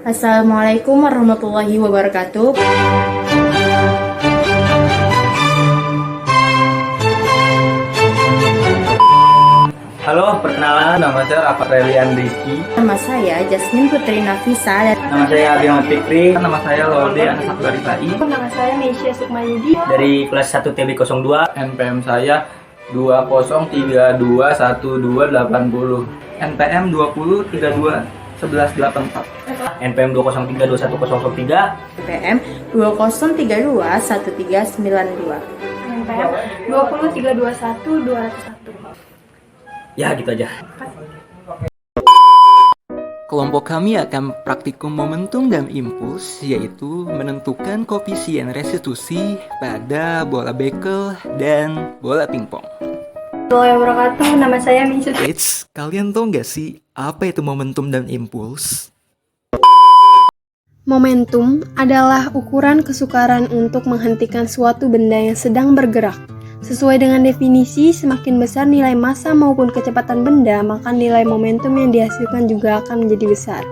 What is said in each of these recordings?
Assalamualaikum warahmatullahi wabarakatuh. Halo, perkenalan, nama saya Rafa Relian Rizky. Nama saya Jasmine Putri Nafisa dan Nama saya Abiyang Fikri. Nama saya Lode anak satu dari TAI. Nama saya Meisya Sukmayudi. Dari kelas 1 TB02. NPM saya 20321280. NPM 20321184. NPM 2032103. PPM 20321392. NPM 20321 201. Ya, gitu aja. Kelompok kami akan praktikum momentum dan impuls, yaitu menentukan koefisien restitusi pada bola bekel dan bola pingpong. Assalamualaikum warahmatullahi wabarakatuh. Nama saya Meisya. Eits, kalian tahu nggak sih apa itu momentum dan impuls? Momentum adalah ukuran kesukaran untuk menghentikan suatu benda yang sedang bergerak. Sesuai dengan definisi, semakin besar nilai massa maupun kecepatan benda, maka nilai momentum yang dihasilkan juga akan menjadi besar.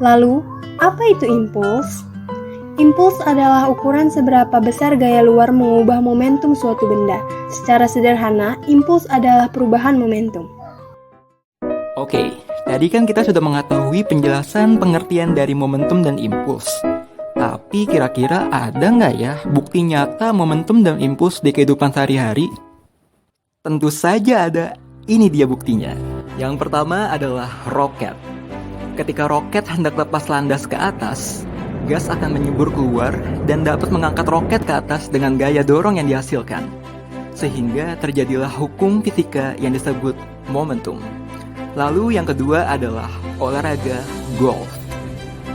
Lalu, apa itu impuls? Impuls adalah ukuran seberapa besar gaya luar mengubah momentum suatu benda. Secara sederhana, impuls adalah perubahan momentum. Oke, tadi kan kita sudah mengetahui penjelasan pengertian dari momentum dan impuls. Tapi kira-kira ada nggak ya bukti nyata momentum dan impuls di kehidupan sehari-hari? Tentu saja ada. Ini dia buktinya. Yang pertama adalah roket. Ketika roket hendak lepas landas ke atas, gas akan menyembur keluar dan dapat mengangkat roket ke atas dengan gaya dorong yang dihasilkan. Sehingga terjadilah hukum fisika yang disebut momentum. Lalu yang kedua adalah olahraga golf.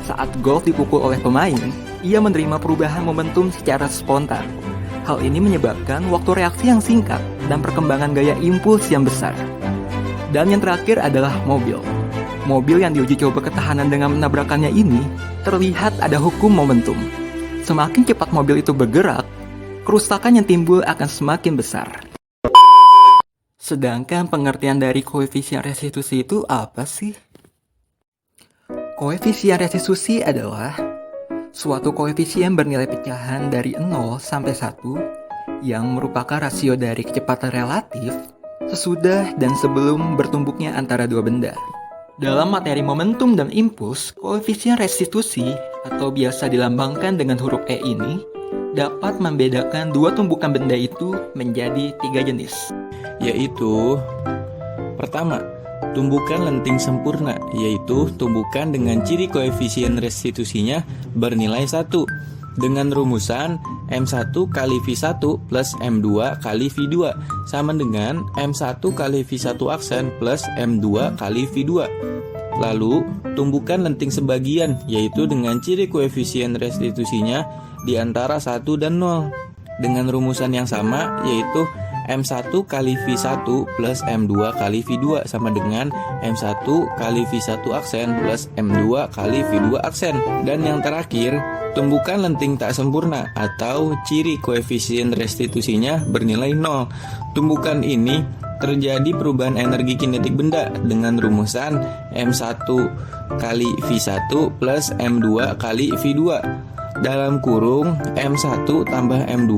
Saat golf dipukul oleh pemain, ia menerima perubahan momentum secara spontan. Hal ini menyebabkan waktu reaksi yang singkat dan perkembangan gaya impuls yang besar. Dan yang terakhir adalah mobil. Mobil yang diuji coba ketahanan dengan menabrakannya ini, terlihat ada hukum momentum. Semakin cepat mobil itu bergerak, kerusakan yang timbul akan semakin besar. Sedangkan pengertian dari koefisien restitusi itu apa sih? Koefisien restitusi adalah suatu koefisien bernilai pecahan dari 0 sampai 1 yang merupakan rasio dari kecepatan relatif sesudah dan sebelum bertumbuknya antara dua benda. Dalam materi momentum dan impuls, koefisien restitusi atau biasa dilambangkan dengan huruf E ini dapat membedakan dua tumbukan benda itu menjadi 3 jenis. Yaitu pertama, tumbukan lenting sempurna, yaitu tumbukan dengan ciri koefisien restitusinya bernilai 1 dengan rumusan M1 kali V1 plus M2 kali V2 sama dengan M1 kali V1 aksen plus M2 kali V2. Lalu, tumbukan lenting sebagian, yaitu dengan ciri koefisien restitusinya di antara 1 dan 0 dengan rumusan yang sama, yaitu M1 kali V1 plus M2 kali V2 sama dengan M1 kali V1 aksen plus M2 kali V2 aksen. Dan yang terakhir, tumbukan lenting tak sempurna atau ciri koefisien restitusinya bernilai 0. Tumbukan ini terjadi perubahan energi kinetik benda dengan rumusan M1 kali V1 plus M2 kali V2 dalam kurung M1 tambah M2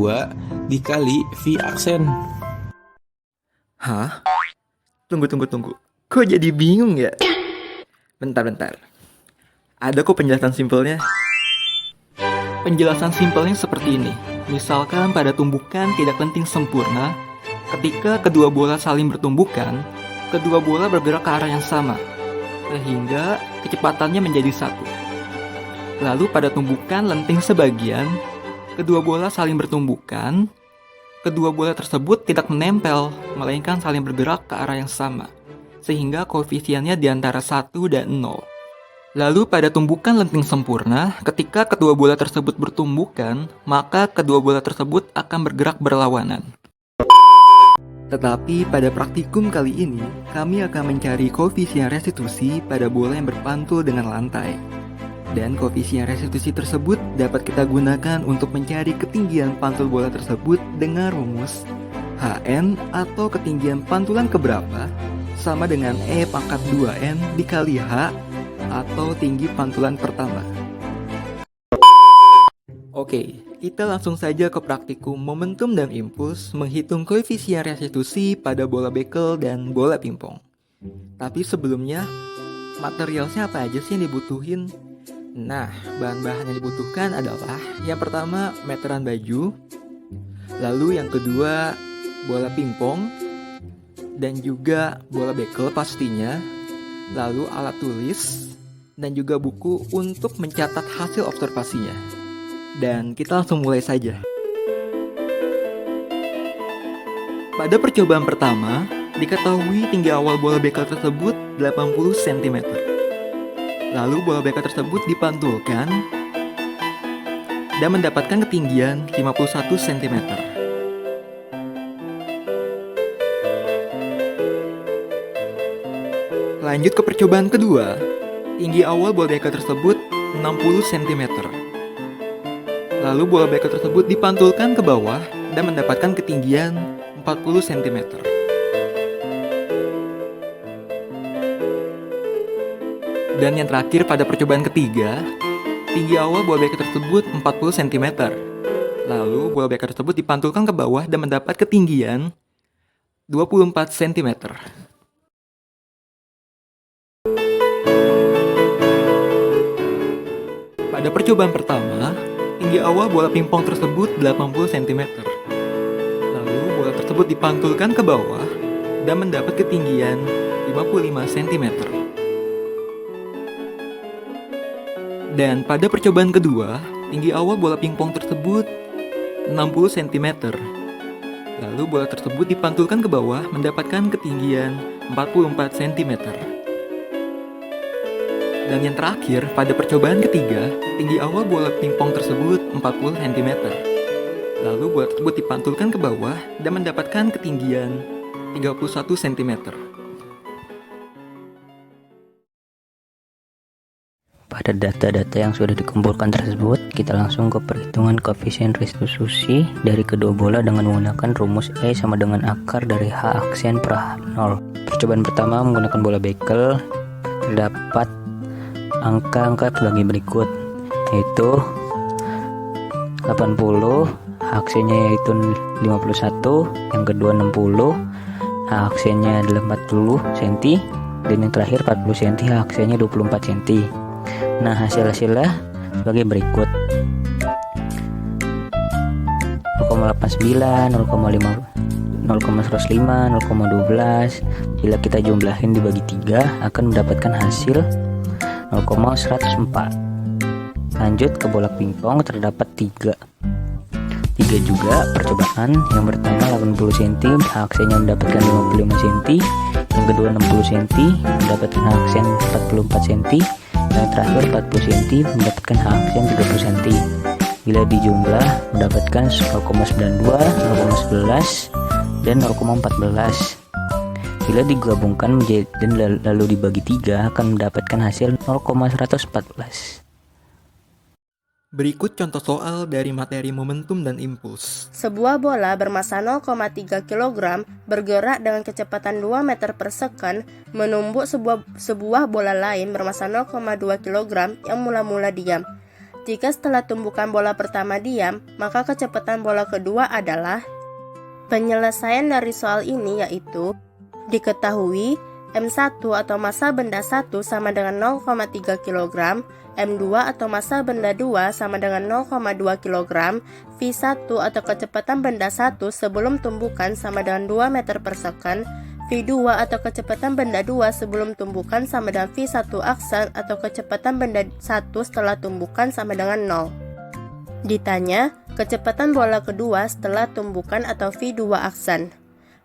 dikali V aksen. Hah? Tunggu. Kok jadi bingung ya? Bentar. Ada kok penjelasan simpelnya. Penjelasan simpelnya seperti ini. Misalkan pada tumbukan tidak lenting sempurna, ketika kedua bola saling bertumbukan, kedua bola bergerak ke arah yang sama, sehingga kecepatannya menjadi 1. Lalu pada tumbukan lenting sebagian, kedua bola saling bertumbukan, kedua bola tersebut tidak menempel, melainkan saling bergerak ke arah yang sama, sehingga koefisiennya di antara 1 dan 0. Lalu pada tumbukan lenting sempurna, ketika kedua bola tersebut bertumbukan, maka kedua bola tersebut akan bergerak berlawanan. Tetapi pada praktikum kali ini, kami akan mencari koefisien restitusi pada bola yang berpantul dengan lantai. Dan koefisien restitusi tersebut dapat kita gunakan untuk mencari ketinggian pantul bola tersebut dengan rumus Hn atau ketinggian pantulan keberapa sama dengan E pangkat 2N dikali H atau tinggi pantulan pertama. Oke, kita langsung saja ke praktikum momentum dan impuls menghitung koefisien restitusi pada bola bekel dan bola pingpong. Tapi sebelumnya, materialnya apa aja sih yang dibutuhin? Nah, bahan-bahan yang dibutuhkan adalah yang pertama meteran baju, lalu yang kedua bola pingpong, dan juga bola bekel pastinya, lalu alat tulis, dan juga buku untuk mencatat hasil observasinya. Dan kita langsung mulai saja. Pada percobaan pertama, diketahui tinggi awal bola bekel tersebut 80 cm. Lalu bola bekel tersebut dipantulkan dan mendapatkan ketinggian 51 cm. Lanjut ke percobaan kedua, tinggi awal bola bekel tersebut 60 cm. Lalu bola bekel tersebut dipantulkan ke bawah dan mendapatkan ketinggian 40 cm. Dan yang terakhir pada percobaan ketiga, tinggi awal bola bekel tersebut 40 cm. Lalu bola bekel tersebut dipantulkan ke bawah dan mendapat ketinggian 24 cm. Pada percobaan pertama, tinggi awal bola pingpong tersebut 80 cm. Lalu bola tersebut dipantulkan ke bawah dan mendapat ketinggian 55 cm. Dan pada percobaan kedua, tinggi awal bola pingpong tersebut 60 cm. Lalu bola tersebut dipantulkan ke bawah mendapatkan ketinggian 44 cm. Dan yang terakhir, pada percobaan ketiga, tinggi awal bola pingpong tersebut 40 cm. Lalu bola tersebut dipantulkan ke bawah dan mendapatkan ketinggian 31 cm. Pada data-data yang sudah dikumpulkan tersebut, kita langsung ke perhitungan koefisien restitusi dari kedua bola dengan menggunakan rumus E sama dengan akar dari H aksen per H0. Percobaan pertama menggunakan bola bekel, terdapat angka-angka sebagai berikut, yaitu 80, aksennya yaitu 51, yang kedua 60, aksennya adalah 40 cm, dan yang terakhir 40 cm, aksennya 24 cm. Nah, hasil-hasilnya sebagai berikut: 0,89, 0,5, 0,105, 0,12. Bila kita jumlahin dibagi 3 akan mendapatkan hasil 0,104. Lanjut ke bola pingpong, terdapat 3 juga percobaan. Yang pertama 80 cm, aksennya mendapatkan 55 cm. Yang kedua 60 cm, mendapatkan aksen 44 cm. Yang terakhir 40 cm, mendapatkan aksen 30 cm. Bila dijumlah mendapatkan 0,92, 0,11, dan 0,14. Bila digabungkan menjadi dan lalu dibagi 3 akan mendapatkan hasil 0,114. Berikut contoh soal dari materi momentum dan impuls. Sebuah bola bermasa 0,3 kg bergerak dengan kecepatan 2 meter per second menumbuk sebuah bola lain bermasa 0,2 kg yang mula-mula diam. Jika setelah tumbukan bola pertama diam, maka kecepatan bola kedua adalah. Penyelesaian dari soal ini yaitu diketahui M1 atau massa benda 1 sama dengan 0,3 kg, M2 atau massa benda 2 sama dengan 0,2 kg, V1 atau kecepatan benda 1 sebelum tumbukan sama dengan 2 meter per second, V2 atau kecepatan benda 2 sebelum tumbukan sama dengan V1 aksen atau kecepatan benda 1 setelah tumbukan sama dengan 0. Ditanya, kecepatan bola kedua setelah tumbukan atau V2 aksen.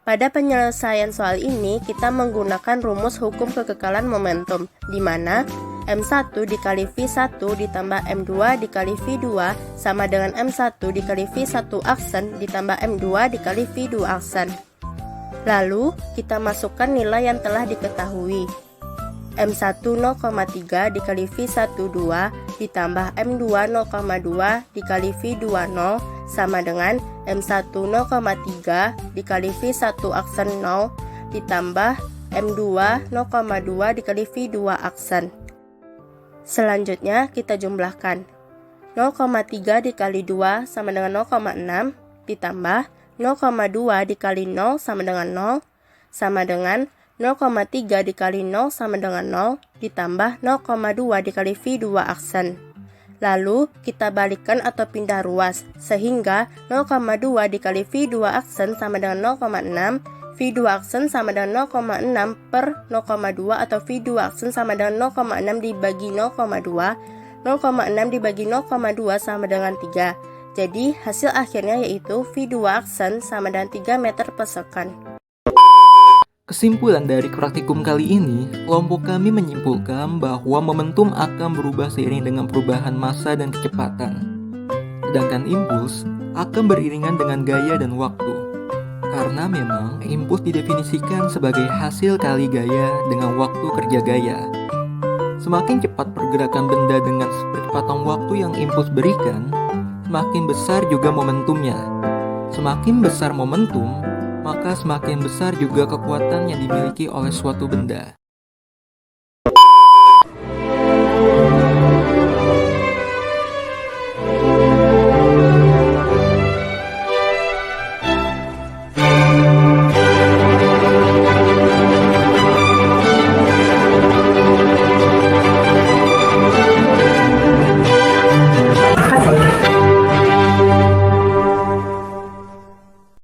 Pada penyelesaian soal ini, kita menggunakan rumus hukum kekekalan momentum, di mana M1 dikali V1 ditambah M2 dikali V2 sama dengan M1 dikali V1 aksen ditambah M2 dikali V2 aksen. Lalu, kita masukkan nilai yang telah diketahui. M1 0,3 dikali V1 2 ditambah M2 0,2 dikali V2 0 sama dengan M1 0,3 dikali V1 aksen 0 ditambah M2 0,2 dikali V2 aksen. Selanjutnya kita jumlahkan. 0,3 dikali 2 sama dengan 0,6 ditambah 0,2 dikali 0 sama dengan 0 sama dengan 0,3 dikali 0 sama dengan 0 ditambah 0,2 dikali V2 aksen. Lalu kita balikkan atau pindah ruas sehingga 0,2 dikali V2 aksen sama dengan 0,6, V2 aksen sama dengan 0,6 per 0,2 atau V2 aksen sama dengan 0,6 dibagi 0,2, 0,6 dibagi 0,2 sama dengan 3. Jadi hasil akhirnya yaitu V2 aksen sama dengan 3 meter per second. Kesimpulan dari praktikum kali ini, kelompok kami menyimpulkan bahwa momentum akan berubah seiring dengan perubahan massa dan kecepatan. Sedangkan impuls akan beriringan dengan gaya dan waktu. Karena memang impuls didefinisikan sebagai hasil kali gaya dengan waktu kerja gaya. Semakin cepat pergerakan benda dengan percepatan waktu yang impuls berikan, semakin besar juga momentumnya. Semakin besar momentum, maka semakin besar juga kekuatan yang dimiliki oleh suatu benda.